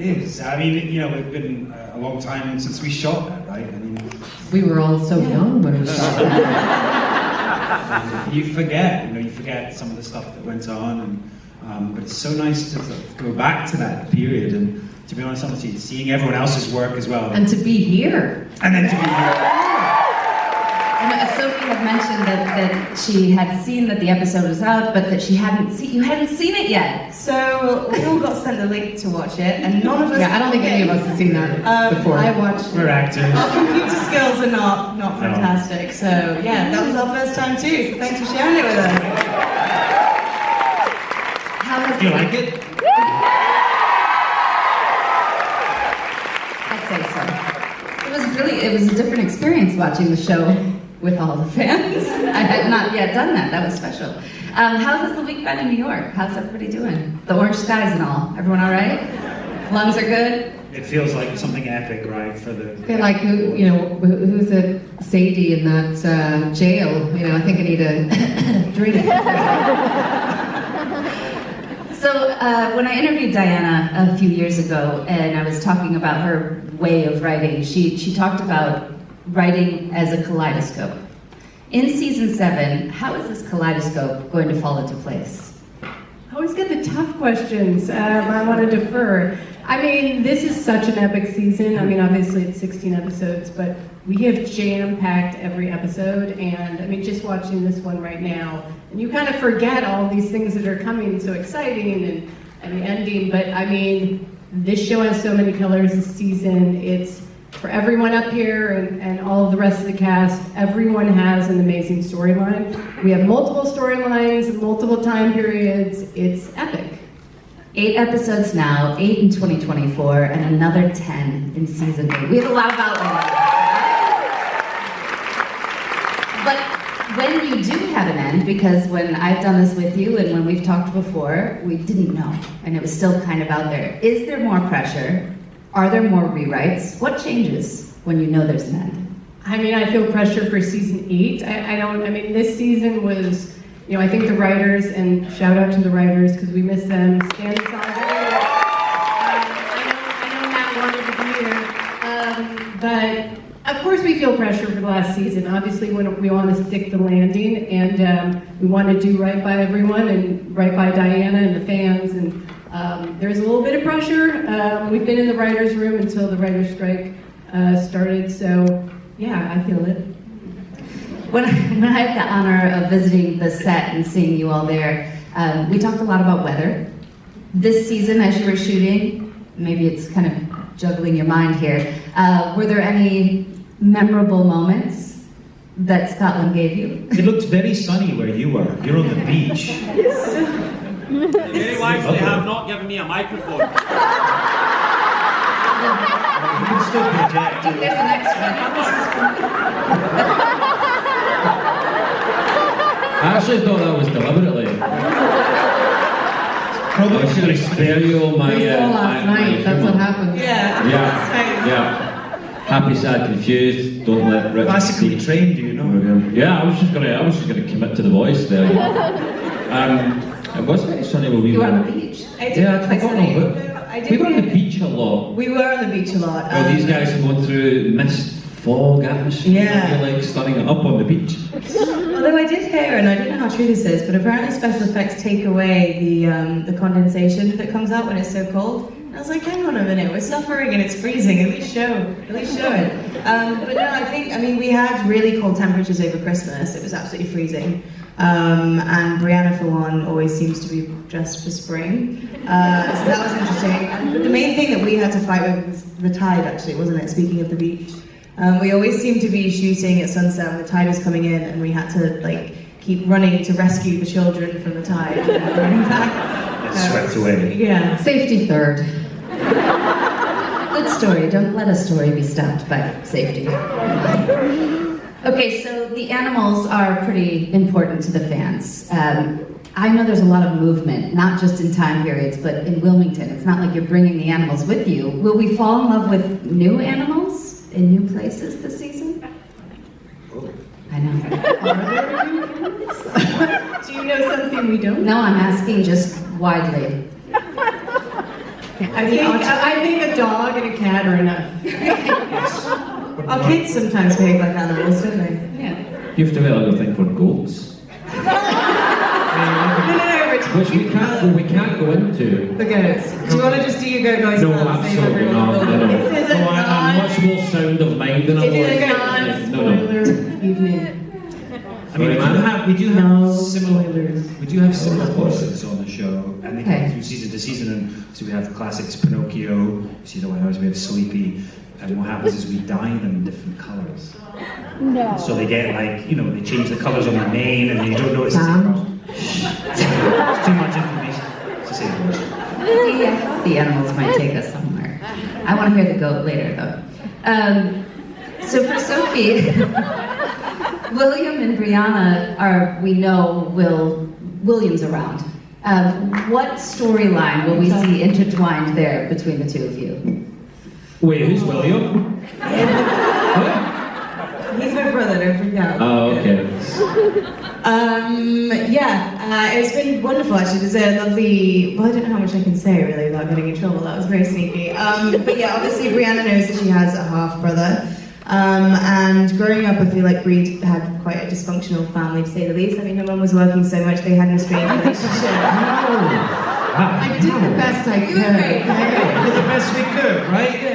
is. I mean, it's been a long time since we shot that, right? I mean, we were all so young when we shot that. You forget some of the stuff that went on, and but it's so nice to sort of go back to that period, and to be honest, honestly, seeing everyone else's work as well. And to be here. And then to be here. Sophie had mentioned that she had seen that the episode was out, but that you hadn't seen it yet. So we all got sent the link to watch it, and none of us. Yeah, I don't think any of us have seen that before. I watched. We're actors. Our computer skills are not fantastic. So yeah, that was our first time too. So thanks for sharing it with us. Do you like it? I'd say so. It was a different experience watching the show with all the fans. I had not yet done that. That was special. How has the week been in New York? How's everybody doing? The orange skies and all. Everyone all right? Lungs are good? It feels like something epic, right? For the. I feel like who's a Sadie in that jail? I think I need a drink. So when I interviewed Diana a few years ago, and I was talking about her way of writing, she talked about writing as a kaleidoscope. In season 7, how is this kaleidoscope going to fall into place? I always get the tough questions. I want to defer. I mean, this is such an epic season. I mean, obviously it's 16 episodes, but we have jam-packed every episode, and I mean, just watching this one right now, and you kind of forget all these things that are coming, so exciting, and the ending, but I mean, this show has so many colors this season. It's for everyone up here and all of the rest of the cast, everyone has an amazing storyline. We have multiple storylines, multiple time periods. It's epic. 8 episodes now, 8 in 2024, and another 10 in season 8. We have a lot of outlines. But when you do have an end, because when I've done this with you and when we've talked before, we didn't know, and it was still kind of out there. Is there more pressure? Are there more rewrites? What changes when you know there's an end? I mean, I feel pressure for season 8. I mean, this season was, I think the writers, and shout out to the writers because we miss them. Stan and Sandra. I know Matt wanted to be here. But of course we feel pressure for the last season. Obviously we want to stick the landing, and we want to do right by everyone and right by Diana and the fans. And there's a little bit of pressure. We've been in the writer's room until the writer's strike started, so yeah, I feel it. When I had the honor of visiting the set and seeing you all there, we talked a lot about weather. This season, as you were shooting, maybe it's kind of juggling your mind here, were there any memorable moments that Scotland gave you? It looked very sunny where you were. You're on the beach. Very wisely have not given me a microphone. You can still project. There's an extra. I actually thought that was deliberately. Probably I was going to spare you all my. Last night, that's what happened. Yeah. Happy, sad, confused. Don't let Rich. Classically trained, do you know? Yeah, I was just gonna commit to the voice there. It was very sunny where we You were. were on the beach. I forgot we were on the beach a lot. We were on the beach a lot. Well, these guys are going through mist, fog, atmosphere. Yeah. You're like stunning it up on the beach. Although I did hear, and I don't know how true this is, but apparently special effects take away the condensation that comes out when it's so cold. And I was like, hang on a minute, we're suffering and it's freezing. At least show it. But no, I mean, we had really cold temperatures over Christmas. It was absolutely freezing. And Brianna, for one, always seems to be dressed for spring. So that was interesting. But the main thing that we had to fight with was the tide, actually, wasn't it? Speaking of the beach. We always seemed to be shooting at sunset when the tide was coming in, and we had to keep running to rescue the children from the tide and running back. It's swept away. Yeah. Safety third. Good story. Don't let a story be stopped by safety. Okay, so the animals are pretty important to the fans. I know there's a lot of movement, not just in time periods, but in Wilmington. It's not like you're bringing the animals with you. Will we fall in love with new animals in new places this season? I know. Do you know something we don't? No, I'm asking just widely. I think a dog and a cat are enough. Our kids sometimes behave like animals, don't they? Yeah. You have to have a little thing for goats. No, Richard. Which we can't go into. The goats. Do you want to just do your goat noise? No, now? absolutely not. No. This is a I'm much more sound of mind than I It is a was. non-spoiler evening. I mean, we do have similar voices on the show, and they go through season to season. And so we have classics, Pinocchio. You see the White House. We have Sleepy, and what happens is we dye them in different colours. No. So they get like, they change the colours on the mane, and you don't notice it's too much information. It's the same voice. See, I thought the animals might take us somewhere. I want to hear the goat later, though. So for Sophie, William and Brianna William's around. What storyline will we see intertwined there between the two of you? Wait, who's William? He's my brother, don't freak out. Oh, okay. It's been wonderful actually. There's a lovely, I don't know how much I can say really without getting in trouble. That was very sneaky. But yeah, obviously Brianna knows that she has a half brother. And growing up, I feel like Brie had quite a dysfunctional family, to say the least. I mean, her mum was working so much, they had an estranged relationship. I did the best I could. We did the best we could, right?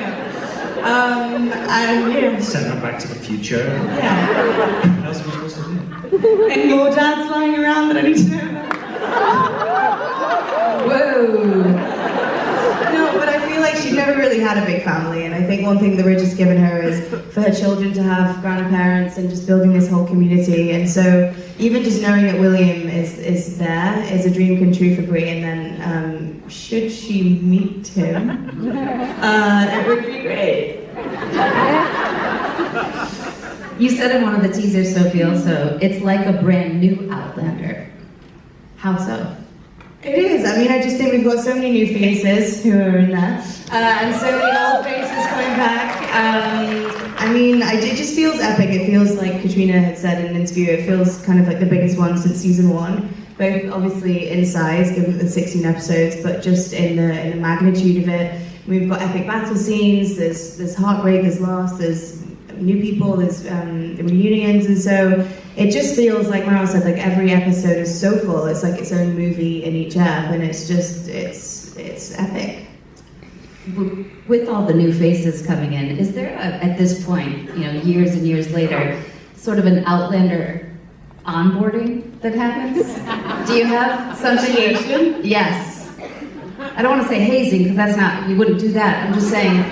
Send her back to the future. Yeah. What else are we supposed to do? Any more dads lying around that I need to know about? Whoa. No, but I feel like she never really had a big family, and I think one thing that we're just giving her is for her children to have grandparents and just building this whole community. And so even just knowing that William is there is a dream come true for Brie, and then should she meet him, it would be great. You said in one of the teasers, Sophie, also, it's like a brand new Outlander. How so? It is. I mean, I just think we've got so many new faces who are in there, and so many old faces coming back. It just feels epic. It feels like Caitríona had said in an interview, it feels kind of like the biggest one since season 1. Both obviously in size, given the 16 episodes, but just in the magnitude of it. We've got epic battle scenes, there's heartbreak, there's loss, there's new people, there's reunions, and so it just feels like Maril said, like every episode is so full. It's like its own movie in each ep, and it's epic. With all the new faces coming in, is there at this point, years and years later, sort of an Outlander onboarding that happens? Do you have something? Yes. I don't want to say hazing because that's not. You wouldn't do that. I'm just saying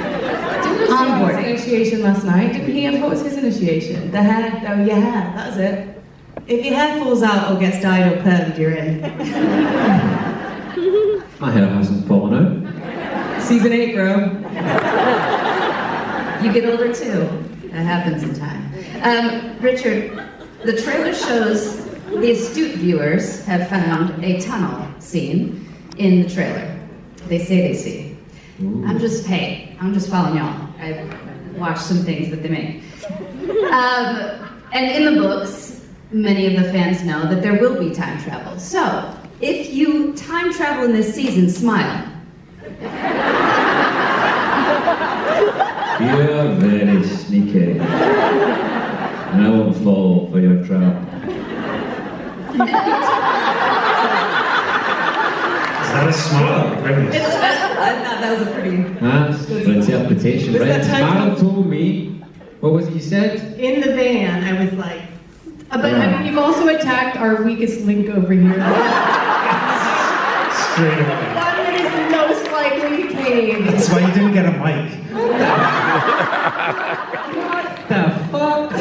onboarding. Initiation last night. Didn't he have, what was his initiation? The hair? Oh, your hair. That was it. If your hair falls out or gets dyed or permed, you're in. My hair hasn't fallen out. Season 8, bro. You get older too. That happens in time. Richard, the trailer shows the astute viewers have found a tunnel scene in the trailer. They say they see. Ooh. I'm just following y'all. I watched some things that they make. And in the books, many of the fans know that there will be time travel. So, if you time travel in this season, smile. You're very sneaky. And I won't fall for your trap. Is that a smile? I thought that was a pretty... That's an interpretation, Was right? that time- Maril told me, what was it you said? In the van, I was like, but Yeah. I mean, you've also attacked our weakest link over here. Straight away. One that is most likely to cave. That's why you didn't get a mic. The fuck?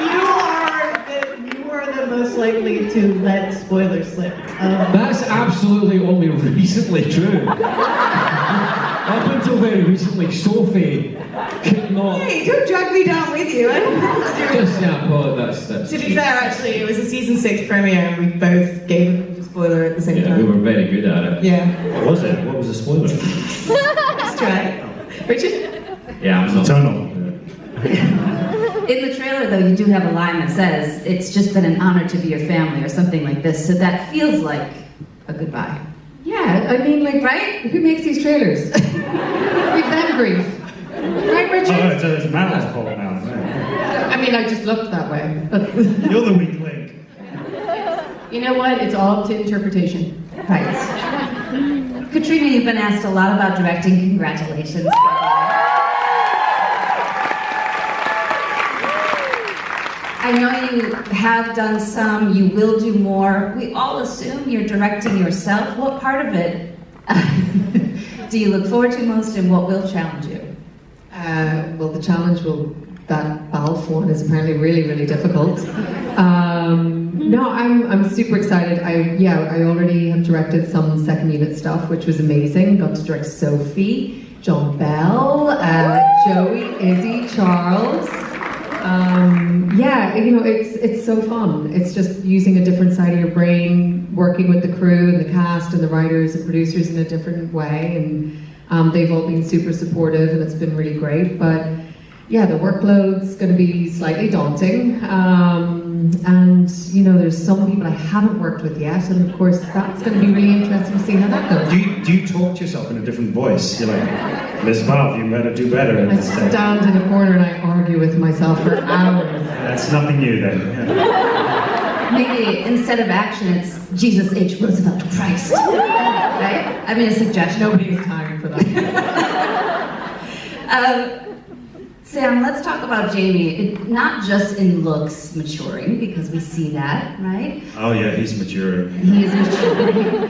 You are the most likely to let spoilers slip. That's absolutely only recently true. Up until very recently, Sophie could not. Hey, don't drag me down with you. I don't have to do it. Just that's. To be fair, actually, it was a season 6 premiere and we both gave a spoiler at the same Yeah, time. we were very good at it. Yeah. What was it? What was the spoiler? Let's try. Richard? Yeah, I'm not. Tunnel. In the trailer, though, you do have a line that says, "It's just been an honor to be your family," or something like this. So that feels like a goodbye. Yeah, Yeah, I mean, like, Right? Who makes these trailers? Give them grief. Right, Richard? Oh, it's Matt's fault now. Right? I mean, I just looked that way. But You're the weak link. You know what? It's all up to interpretation. Right. Caitríona, you've been asked a lot about directing. Congratulations. I know you have done some, you will do more. We all assume you're directing yourself. What part of it do you look forward to most, and what will challenge you? well, the challenge that Balfe one is apparently really, really difficult. No, I'm super excited. I already have directed some second unit stuff, which was amazing. Got to direct Sophie, John Bell, Joey, Izzy, Charles. It's so fun. It's just using a different side of your brain, working with the crew and the cast and the writers and producers in a different way, and they've all been super supportive, and it's been really great. But yeah, the workload's going to be slightly daunting, and there's some people I haven't worked with yet, and of course that's going to be really interesting to see how that goes. Do you talk to yourself in a different voice? You're like, Ms. Balfe, you better do better. I stand in a corner and I argue with myself for hours. That's nothing new then. Yeah. Maybe instead of action, it's Jesus H. Roosevelt Christ. Right? I mean, a suggestion. Nobody has time for that. Sam, let's talk about Jamie. Not just in looks maturing, because we see that, right? Oh yeah, he's maturing. He is maturing.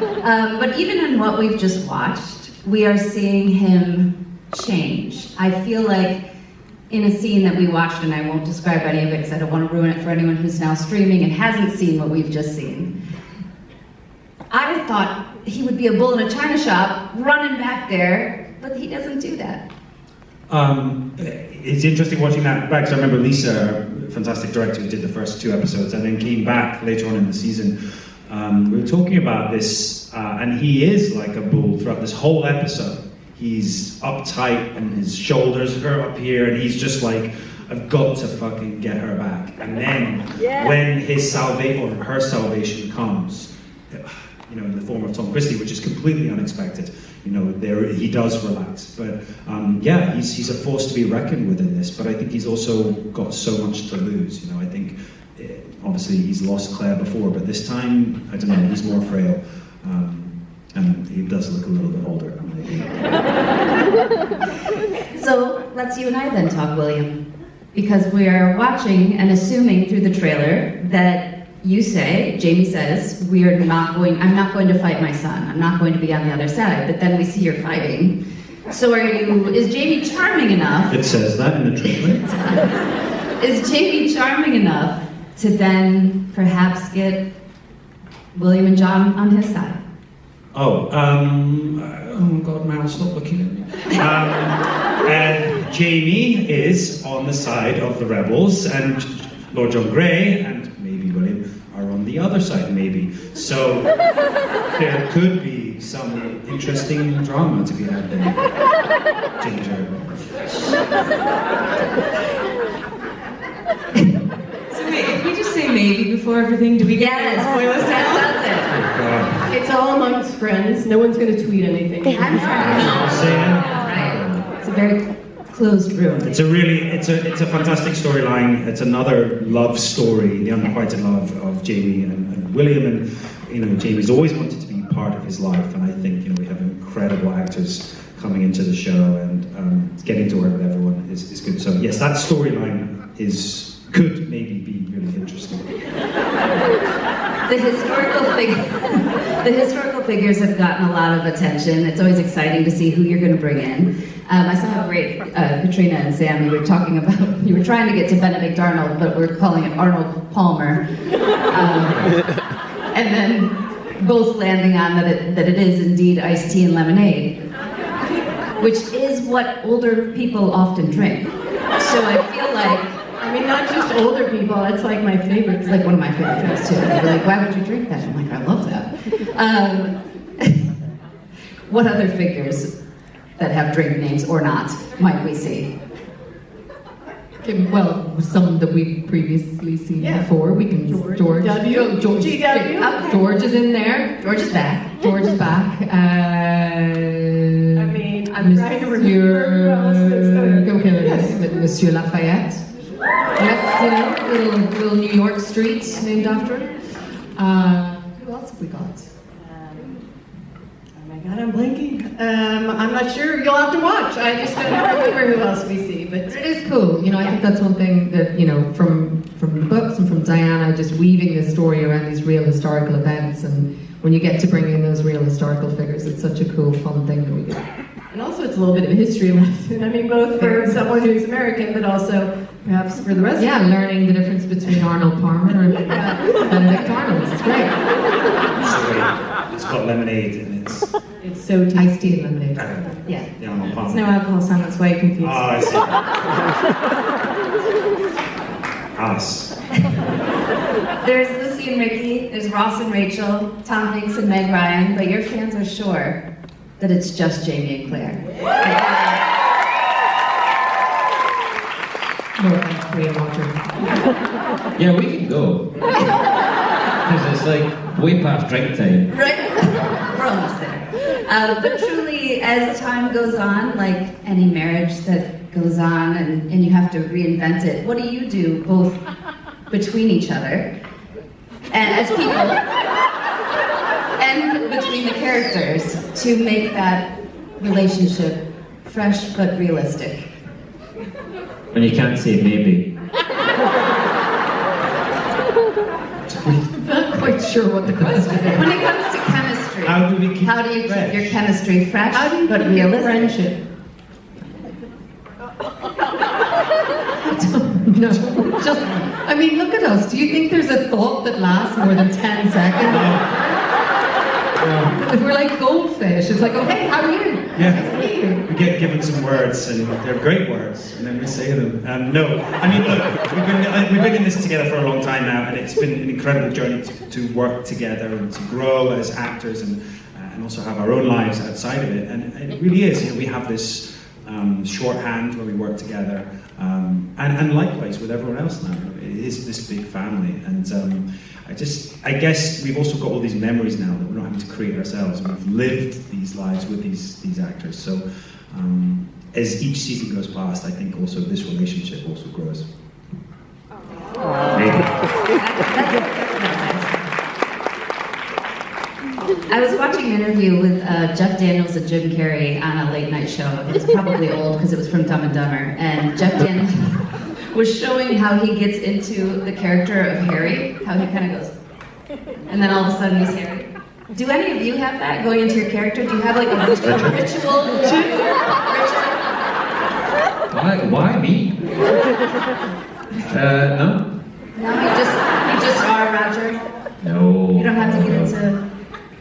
But even in what we've just watched, we are seeing him change. I feel like in a scene that we watched, and I won't describe any of it because I don't want to ruin it for anyone who's now streaming and hasn't seen what we've just seen. I thought he would be a bull in a china shop running back there, but he doesn't do that. It's interesting watching that back, because I remember Lisa, a fantastic director who did the first 2 episodes and then came back later on in the season. We were talking about this, and he is like a bull throughout this whole episode. He's uptight and his shoulders are up here, and he's just like, I've got to fucking get her back. And then when his salvation or her salvation comes, in the form of Tom Christie, which is completely unexpected, he does relax. But he's a force to be reckoned with in this. But I think he's also got so much to lose. I think obviously he's lost Claire before, but this time, I don't know, he's more frail. And he does look a little bit older. So let's you and I then talk, William, because we are watching and assuming through the trailer that Jamie says, I'm not going to fight my son. I'm not going to be on the other side. But then we see you're fighting. So is Jamie charming enough? It says that in the trailer. Is Jamie charming enough to then perhaps get William and John on his side? Oh God, Maril, stop looking at me. Jamie is on the side of the rebels, and Lord John Grey and maybe William are on the other side, maybe. So there could be some interesting drama to be had there. Ginger. So wait, if we just say maybe before everything, do we get spoil us that out? does it. It's all amongst friends. No one's going to tweet anything. I'm right. It's a very closed room. It's a fantastic storyline. It's another love story, the unrequited love of Jamie and William, and Jamie's always wanted to be part of his life, and I think we have incredible actors coming into the show, and getting to work with everyone is good. So yes, that storyline could maybe be really interesting. The historical figures have gotten a lot of attention. It's always exciting to see who you're going to bring in. I saw how great Caitríona and Sam, you were talking about, you were trying to get to Benedict Arnold, but we're calling it Arnold Palmer. And then both landing on that it is indeed iced tea and lemonade, which is what older people often drink. So I feel like, not just older people, that's like my favorite. It's like one of my favorite drinks too. They're like, why would you drink that? I'm like, I love that. What other figures that have drink names or not might we see? Okay, well, some that we've previously seen before. We can George W. George. GW. George is in there. George is back. George is back. I mean, I'm trying to remember who else there's Monsieur Lafayette. Yes, you know, little New York street named after him. Who else have we got? Oh my God, I'm blanking. I'm not sure. You'll have to watch. I just don't remember who else we see, but It is cool. You know, I think that's one thing that, you know, from the books and from Diana, just weaving this story around these real historical events, and when you get to bring in those real historical figures, it's such a cool, fun thing that we do. and also it's a little bit of a history lesson. I mean, both for someone who's American, but also perhaps for the rest. Yeah, learning the difference between Arnold Palmer and Benedict Arnold. It's great. It's got lemonade and it's It's so tasty. Iced tea and lemonade. Yeah. the Arnold Palmer. There's no alcohol, Sam, that's why you're confused. Oh, I see. Us. There's Lucy and Ricky, there's Ross and Rachel, Tom Hanks and Meg Ryan, but your fans are sure that it's just Jamie and Claire. No offense, Korean Roger. Yeah, we can go. Because it's like way past drink time. Right? We're almost there. But truly, as time goes on, like any marriage that goes on and you have to reinvent it, what do you do both between each other and as people and between the characters to make that relationship fresh but realistic? And you can't say maybe. Not quite sure what the question is. When it comes to chemistry, How do we keep how do you fresh? keep your chemistry fresh How do you but keep realistic? friendship? No, just, I mean, look at us. Do you think there's a thought that lasts more than 10 seconds? We're like goldfish. It's like, oh, hey, how are you? Yeah. Nice to meet you. We get given some words, and they're great words, and then we say them. No, I mean, look, we've been in this together for a long time now, and it's been an incredible journey to work together and to grow as actors, and also have our own lives outside of it. And it really is, you know, we have this shorthand where we work together, and likewise with everyone else now. It is this big family, and I guess we've also got all these memories now that we're not having to create ourselves. We've lived these lives with these actors. So as each season goes past, I think also this relationship also grows. Maybe. I was watching an interview with Jeff Daniels and Jim Carrey on a late night show. It was probably old because it was from Dumb and Dumber. And Jeff Daniels was showing how he gets into the character of Harry, how he kind of goes, and then all of a sudden he's Harry. Do any of you have that going into your character? Do you have like a ritual? Why me? No. No, you just are Roger. No. You don't have to get into.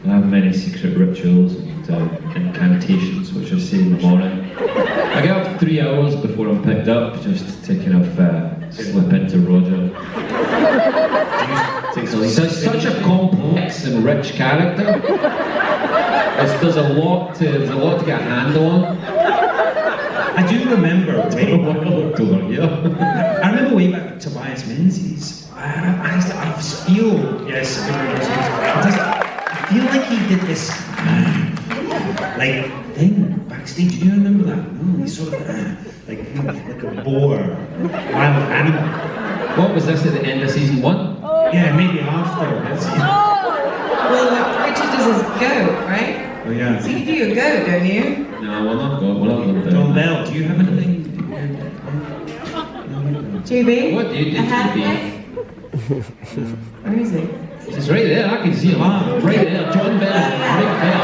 I have many secret rituals and incantations, which I say in the morning. I get up 3 hours before I'm picked up, just to kind of slip into Roger. Such a complex and rich character. There's a lot to get a handle on. I do remember I remember way back to Tobias Menzies. I feel, yes, I feel like he did this like thing backstage. Do you remember that? No, he's sort of like a boar, wild animal. What was this at the end of season 1? Yeah, maybe after. Well, Richard does his goat, right? Oh yeah. So you do your goat, don't you? No, we're not going to. John Bell, do you have anything? GB? What do you do, A half GB? life? Where is he? It's right there, I can see him. Right there, John Bell, right there.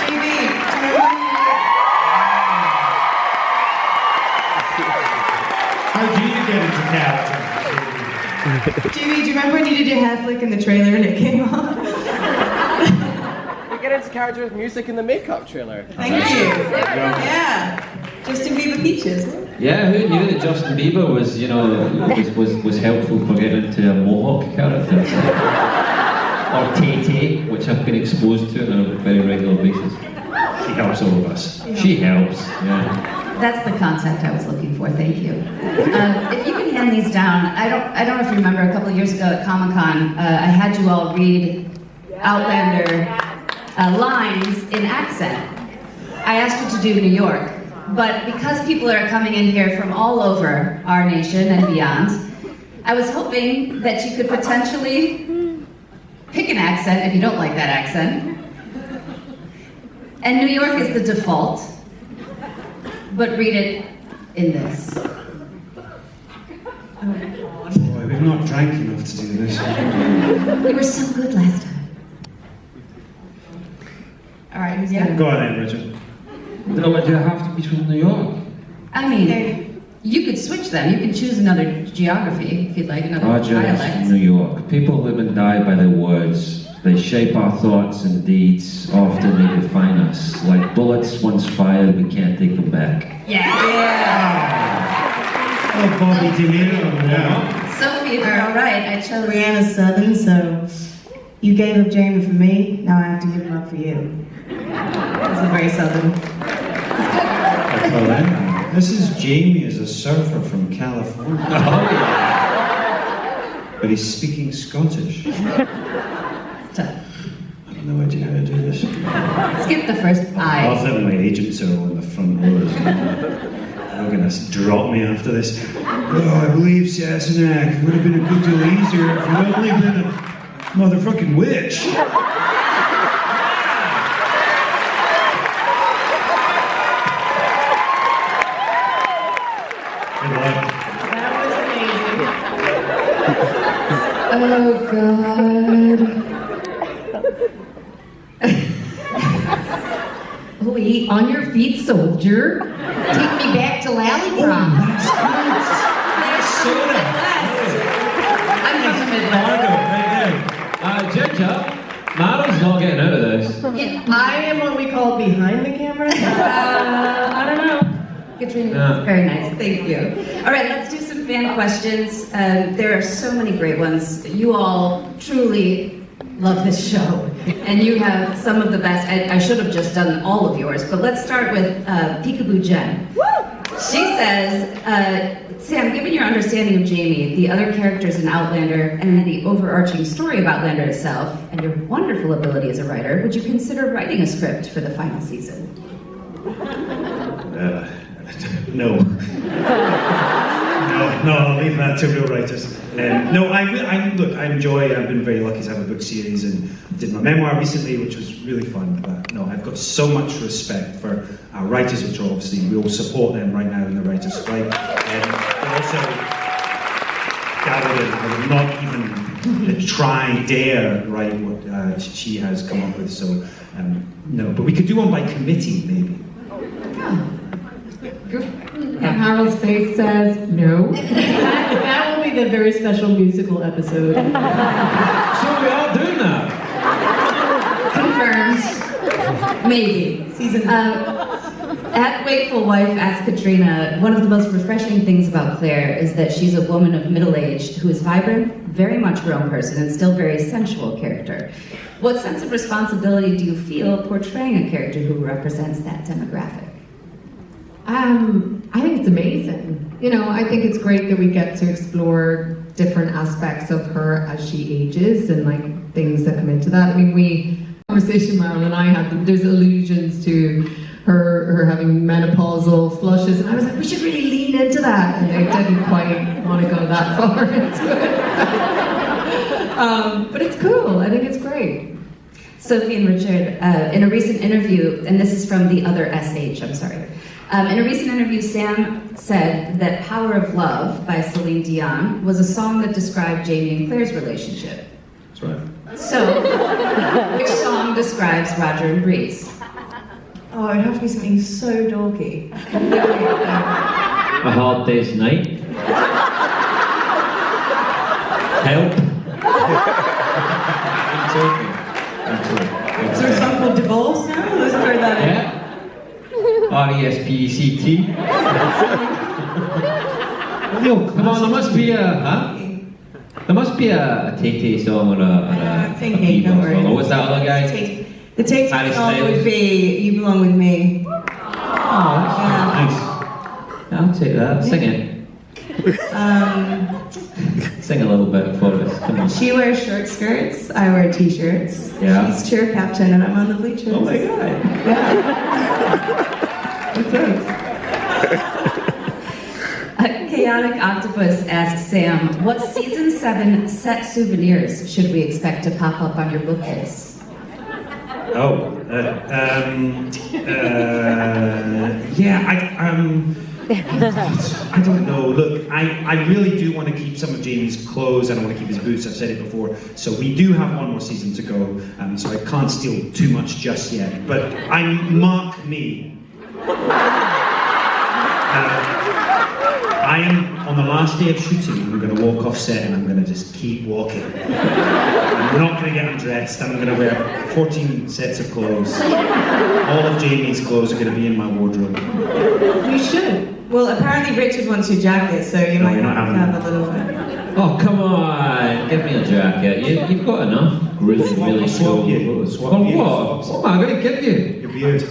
GB, How do you get into character? do you remember when you did your hair flick in the trailer and it came off? You get into character with music in the makeup trailer. Thank you. Yeah. Justin Bieber Peaches. Yeah, who knew that Justin Bieber was, you know, was helpful for getting into a Mohawk character? Or Tay-Tay, which I've been exposed to on a very regular basis. She helps all of us. She helps, yeah. That's the contact I was looking for, thank you. If you can hand these down. I don't know if you remember a couple of years ago at Comic-Con, I had you all read Outlander lines in accent. I asked you to do New York, but because people are coming in here from all over our nation and beyond, I was hoping that you could potentially pick an accent if you don't like that accent. And New York is the default, but read it in this. Boy, we've not drank enough to do this. You were so good last time. All right, who's that? Go on then, Richard. No, but do you have to be from New York? I mean, you could switch them. You could choose another geography if you'd like, another Roger, dialect. New York. People live and die by their words. They shape our thoughts and deeds. Often they define us. Like bullets once fired, we can't take them back. Yeah. Oh, Bobby De Niro. Yeah. Sophie, if you're all right, I chose. Brianna's Southern, so you gave up Jamie for me, now I have to give him up for you. That's a very Southern. This is Jamie as a surfer from California. Oh, yeah. But he's speaking Scottish. Tough. I have no idea how to do this. Skip the first I I. love that my agents are all in the front rows. They're going to drop me after this. Oh, I believe Sassenach would have been a good deal easier if you'd only been a motherfucking witch. Good luck. That was amazing. Oh God. Wait, on your feet, soldier. Take me back to Lallybrook. I'm from the Midwest. Ginger, Maril's not getting out of this. I am what we call behind the camera. I don't know. Caitríona, Yeah. very nice, thank you. All right, let's do some fan questions. There are so many great ones. You all truly love this show, and you have some of the best. I should have just done all of yours, but let's start with Peekaboo Jen. She says, Sam, given your understanding of Jamie, the other characters in Outlander, and the overarching story of Outlander itself, and your wonderful ability as a writer, would you consider writing a script for the final season? No. No, I'll leave that to real writers. No, I enjoy. I've been very lucky to have a book series, and did my memoir recently, which was really fun. But no, I've got so much respect for our writers, which are obviously we all support them right now in the writers' strike. But also, Gavin, I would not even dare write what she has come up with. So no, but we could do one by committee, maybe. And Harold's face says no. That will be the very special musical episode. So we are doing that. Confirmed. Maybe. Season. At Wakeful Wife asks Caitríona, one of the most refreshing things about Claire is that she's a woman of middle age who is vibrant, very much her own person, and still very sensual character. What sense of responsibility do you feel portraying a character who represents that demographic? I think it's amazing. You know, I think it's great that we get to explore different aspects of her as she ages and like things that come into that. I mean, conversation Maril and I had, there's allusions to her having menopausal flushes, and I was like, we should really lean into that, and I didn't quite want to go that far into it. But it's cool. I think it's great. Sophie and Richard, in a recent interview, and this is from the other SH, I'm sorry. In a recent interview, Sam said that Power of Love by Celine Dion was a song that described Jamie and Claire's relationship. That's right. So, which song describes Roger and Breeze? Oh, it'd have to be something so dorky. A Hard Day's Night. Help. Is there a song called Divorce now? Let's throw that in. Yeah. R-E-S-P-E-C-T. Come on, there must be a Tay-Tay song or a thinking, Bieber don't worry. song. Or what's that other guy? The Tay-Tay Harry song Styles. would be You Belong With Me. Oh, that's nice. I'll take that. Sing it. Sing a little bit for us. Come on. She wears short skirts, I wear t-shirts. Yeah. She's cheer captain and I'm on the bleachers. Oh my god. Yeah. What's up? Chaotic Octopus asks Sam, what season 7 set souvenirs should we expect to pop up on your bookcase? I don't know. Look, I really do want to keep some of Jamie's clothes and I want to keep his boots. I've said it before. So we do have one more season to go. So I can't steal too much just yet. But mark me. I am on the last day of shooting. I'm going to walk off set and I'm going to just keep walking. I'm not going to get undressed. I'm going to wear 14 sets of clothes. All of Jamie's clothes are going to be in my wardrobe. You should. Well, apparently Richard wants your jacket, so you might you're not have to having have a little one. Oh, come on. Give me a jacket. You've got enough. Really cool clothes. Swap For you. what? What am I going to give you? Your beard.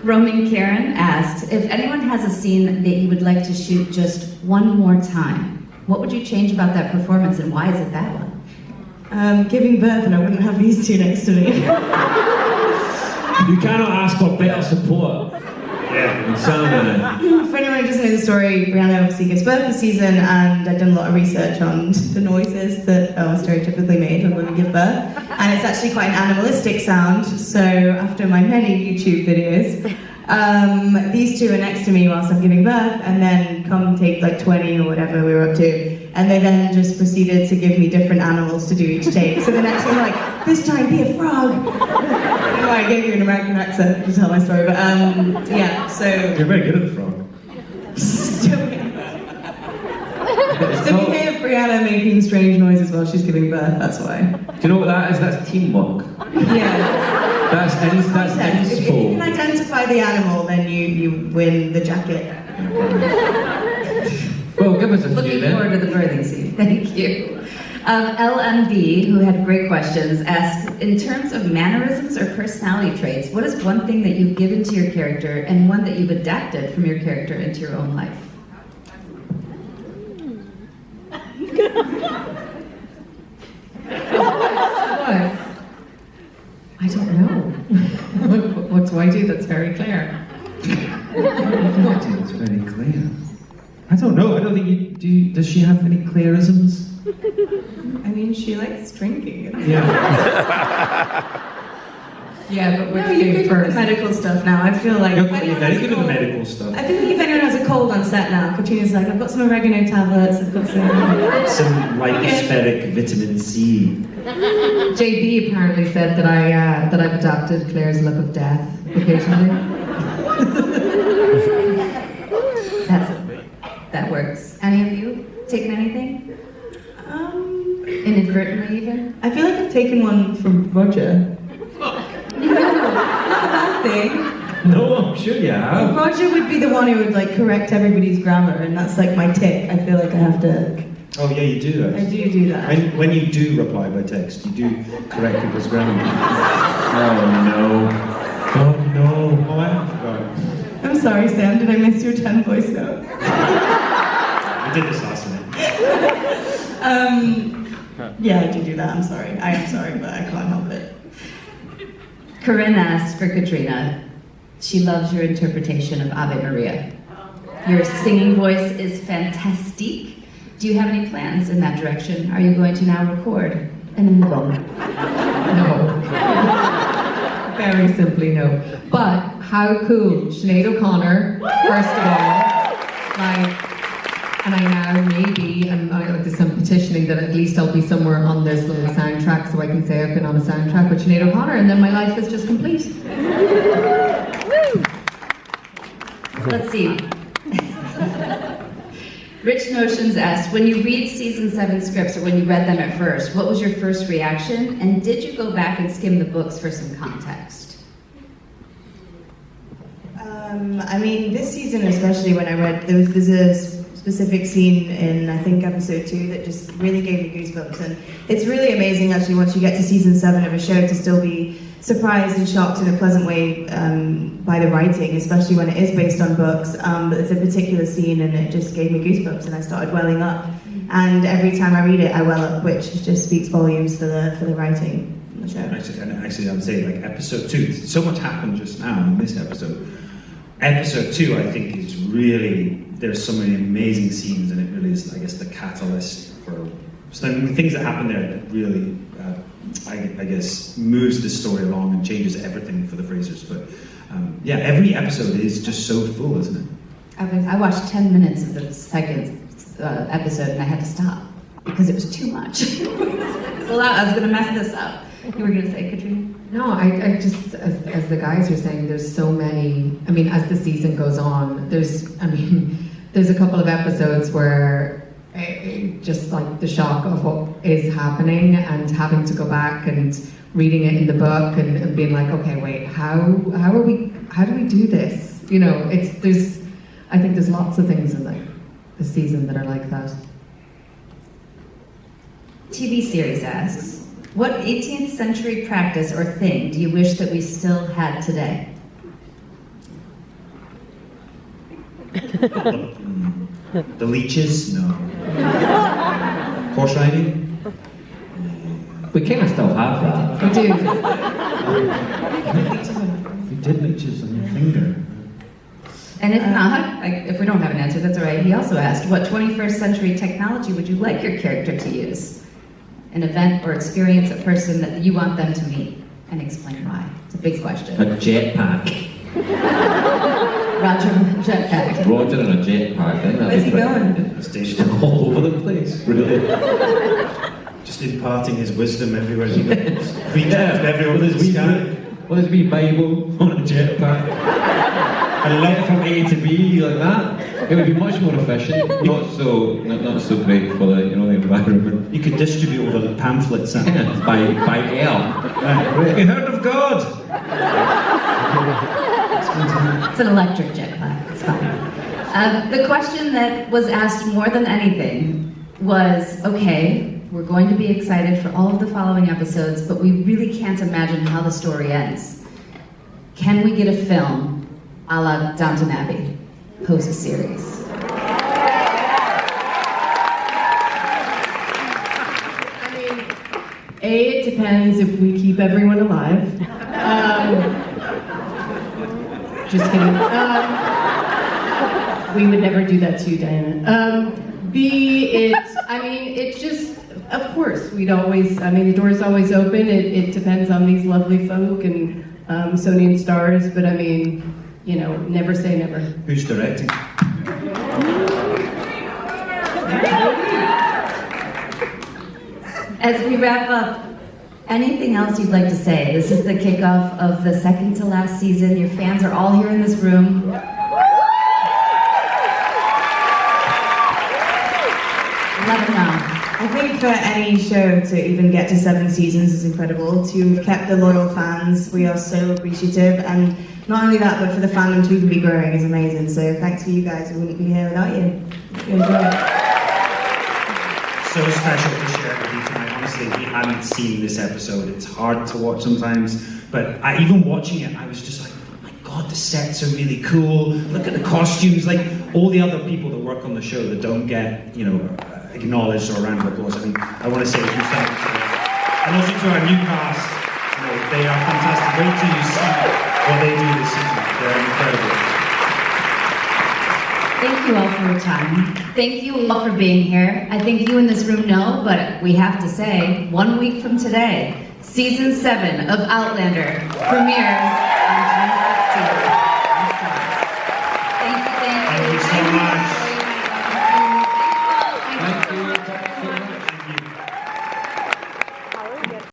Roman Karen asks, if anyone has a scene that you would like to shoot just one more time, what would you change about that performance and why is it that one? Giving birth and I wouldn't have these two next to me. You cannot ask for better support. Yeah. For anyone who doesn't know the story, Brianna obviously gives birth this season, and I've done a lot of research on the noises that are stereotypically made when women give birth. And it's actually quite an animalistic sound, so after my many YouTube videos, these two are next to me whilst I'm giving birth, and then come take like 20 or whatever we were up to, and they then just proceeded to give me different animals to do each take. So the next one, like, this time be a frog. I gave you an American accent to tell my story, but yeah, so... You're very good at the frog. So we hear Brianna making strange noises while she's giving birth, that's why. Do you know what that is? That's teamwork. Yeah. That's If you inspo. can identify the animal, then you win the jacket. Well, give us a few Looking then. forward to the birthing scene. Thank you. LMB, who had great questions, asked, in terms of mannerisms or personality traits, what is one thing that you've given to your character and one that you've adapted from your character into your own life? What? I don't know. What do I do that's very clear? It's very clear. I don't know. I don't think you do. Does she have any clearisms? I mean, she likes drinking. Yeah. Yeah, but which No, you're came good with first? the medical stuff now. I feel like... You're if anyone very has a good at the cold- medical stuff. I feel like if anyone has a cold on set now, Caitríona's like, I've got some oregano tablets, I've got some... Some lycospheric vitamin C. JB apparently said that that I've adopted Claire's look of death occasionally. That works. Any of you taken anything? Inadvertently even? I feel like I've taken one from Roger. Not a bad thing. No, I'm sure you have. Roger would be the one who would like correct everybody's grammar, and that's like my tick. I feel like I have to... Oh yeah, you do. I do that. When you do reply by text, you do correct people's grammar. Oh no. Oh no. Oh, I have forgotten. I'm sorry, Sam, did I miss your 10 voice notes? I did this last night. Yeah, I do that, I'm sorry. I am sorry, but I can't help it. Corinne asked for Caitríona. She loves your interpretation of Ave Maria. Your singing voice is fantastic. Do you have any plans in that direction? Are you going to now record an album? No. Very simply no. But how cool. Sinead O'Connor, first of all. Like, and I now maybe, and there's some petitioning that at least I'll be somewhere on this little soundtrack so I can say I've been on a soundtrack with Sinead O'Connor and then my life is just complete. Let's see. Rich Notions asked, when you read season 7 scripts or when you read them at first, what was your first reaction? And did you go back and skim the books for some context? I mean, this season especially, when I read, there's a specific scene in, I think, episode 2 that just really gave me goosebumps. And it's really amazing, actually, once you get to season 7 of a show to still be surprised and shocked in a pleasant way by the writing, especially when it is based on books. But there's a particular scene and it just gave me goosebumps and I started welling up. And every time I read it, I well up, which just speaks volumes for the writing in the show. Actually, I would say like episode 2, so much happened just now in this episode. Episode 2, I think, is really, there's so many amazing scenes and it really is, I guess, the catalyst for some things that happen there that really, I guess, moves the story along and changes everything for the Frasers. But yeah, every episode is just so full, isn't it? I watched 10 minutes of the second episode and I had to stop because it was too much. So I was going to mess this up. You were going to say, Caitríona? No, I just, as the guys are saying, there's so many, I mean, as the season goes on, there's a couple of episodes where just like the shock of what is happening and having to go back and reading it in the book and being like, okay, wait, how do we do this? You know, I think there's lots of things in the season that are like that. TV series asks, what 18th century practice or thing do you wish that we still had today? The leeches? No. Horse riding? We kind of still have that. We do. You did leeches on your finger. And if not, if we don't have an answer, that's all right. He also asked, what 21st century technology would you like your character to use? An event or experience a person that you want them to meet, and explain why. It's a big question. A jetpack. Roger with a jetpack. Roger and a jetpack. Where's he going? Station. Just all over the place, really. Just imparting his wisdom everywhere he goes. Preaching to everyone with his What is wee Bible on a jetpack? And left from A to B like that. It would be much more efficient. Not so great for the the environment. You could distribute all the pamphlets by air. Have you heard of God? It's an electric jetpack. It's fine. The question that was asked more than anything was, okay, we're going to be excited for all of the following episodes, but we really can't imagine how the story ends. Can we get a film a la Downton Abbey, post-series? I mean, it depends if we keep everyone alive. Just kidding. We would never do that to you, Diana. It's just, of course, the door's always open. It depends on these lovely folk and Sony and Stars, but I mean, never say never. Who's directing? As we wrap up, anything else you'd like to say? This is the kickoff of the second to last season. Your fans are all here in this room. Let them know. I think for any show to even get to 7 seasons is incredible. To have kept the loyal fans, we are so appreciative. And not only that, but for the fandom to even be growing is amazing. So thanks for you guys. We wouldn't be here without you. You enjoy it. So special to share with you tonight. Honestly, we hadn't seen this episode. It's hard to watch sometimes, but even watching it, I was just like, oh my God, the sets are really cool. Look at the costumes, like all the other people that work on the show that don't get, acknowledged or a round of applause. I mean, I want to say a huge thank you to them. And also to our new cast. They are fantastic. Wait till you see what they do this season. They're incredible. Thank you all for your time. Thank you all for being here. I think you in this room know, but we have to say, 1 week from today, Season 7 of Outlander premieres on